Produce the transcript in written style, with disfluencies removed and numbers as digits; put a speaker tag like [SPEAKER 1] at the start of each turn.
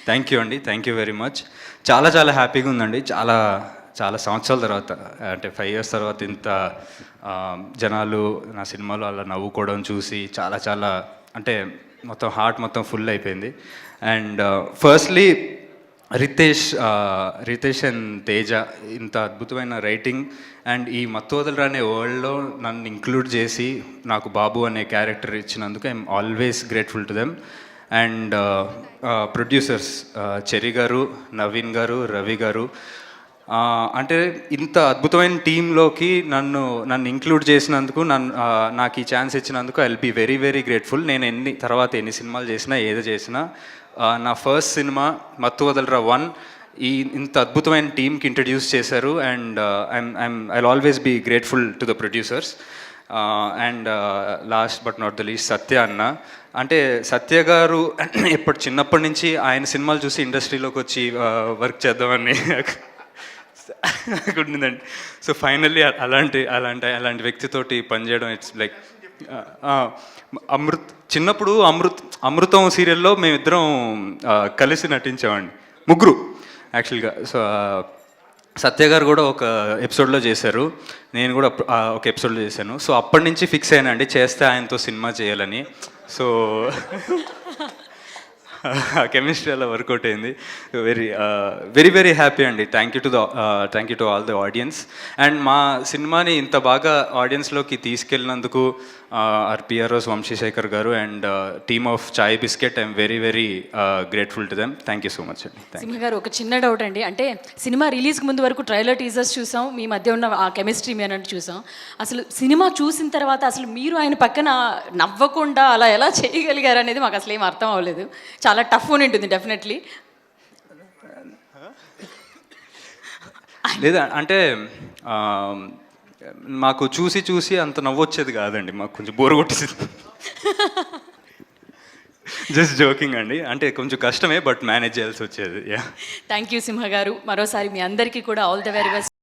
[SPEAKER 1] Thank you అండి, thank you very much. చాలా చాలా హ్యాపీగా ఉందండి. చాలా చాలా సంవత్సరాల తర్వాత, అంటే 5 years తర్వాత ఇంత జనాలు నా సినిమాలో అలా నవ్వుకోవడం చూసి చాలా చాలా అంటే మొత్తం హార్ట్ మొత్తం ఫుల్ అయిపోయింది. And firstly Ritesh and Teja ఇంత అద్భుతమైన రైటింగ్ అండ్ ఈ మత్తు వదలరా అనే వరల్డ్లో నన్ను ఇంక్లూడ్ చేసి నాకు బాబు అనే క్యారెక్టర్ ఇచ్చినందుకు I'm always grateful to them. And producers Cherry గారు, నవీన్ గారు, రవి గారు, అంటే ఇంత అద్భుతమైన టీంలోకి నన్ను ఇంక్లూడ్ చేసినందుకు, నాకు ఈ ఛాన్స్ ఇచ్చినందుకు I will be very very grateful. నేను ఎన్ని సినిమాలు చేసినా ఏదో చేసినా నా ఫస్ట్ సినిమా మత్తు వదలరా 1 ఇంత అద్భుతమైన టీంకి ఇంట్రడ్యూస్ చేశారు. And I always be grateful to the producers. And last but not the least Satya అన్న. అంటే సత్య గారు చిన్నప్పటి నుంచి ఆయన సినిమాలు చూసి ఇండస్ట్రీలోకి వచ్చి వర్క్ చేద్దామని ఉండిందండి. సో ఫైనల్లీ అలాంటి వ్యక్తితోటి పనిచేయడం ఇట్స్ లైక్ చిన్నప్పుడు అమృతం సీరియల్లో మేమిద్దరం కలిసి నటించామండి, ముగ్గురు యాక్చువల్గా. సో సత్య గారు కూడా ఒక ఎపిసోడ్లో చేశారు, నేను కూడా ఒక ఎపిసోడ్లో చేశాను. సో అప్పటి నుంచి ఫిక్స్ అయినండి చేస్తే ఆయనతో సినిమా చేయాలని. సో కెమిస్ట్రీ అలా వర్కౌట్ అయింది. వెరీ వెరీ హ్యాపీ అండి. Thank you to all the audience. And మా సినిమాని ఇంత బాగా ఆడియన్స్లోకి తీసుకెళ్ళినందుకు ఆర్ పిఆర్ఓస్ వంశీశేఖర్ గారు and team of chai biscuit I'm very very grateful to them. Thank you so much అండి.
[SPEAKER 2] సింహ గారు, ఒక చిన్న డౌట్ అండి. అంటే సినిమా రిలీజ్కి ముందు వరకు ట్రైలర్ టీజర్స్ చూసాం, మీ మధ్య ఉన్న ఆ కెమిస్ట్రీ మీ అన్నట్టు చూసాం. అసలు సినిమా చూసిన తర్వాత అసలు మీరు ఆయన పక్కన నవ్వకుండా అలా ఎలా చేయగలిగారు అనేది మాకు అసలు ఏం అర్థం అవ్వలేదు. చాలా టఫ్ అని ఉంటుంది డెఫినెట్లీ.
[SPEAKER 1] లేదా అంటే మాకు చూసి అంత నవ్వొచ్చేది కాదండి, మాకు కొంచెం బోర్ కొట్టేసింది. జస్ట్ జోకింగ్ అండి, అంటే కొంచెం కష్టమే బట్ మేనేజ్ చేయాల్సి వచ్చేది.
[SPEAKER 2] థ్యాంక్ యూ సింహ గారు. మరోసారి మీ అందరికీ కూడా ఆల్ ద వెరీ బెస్ట్.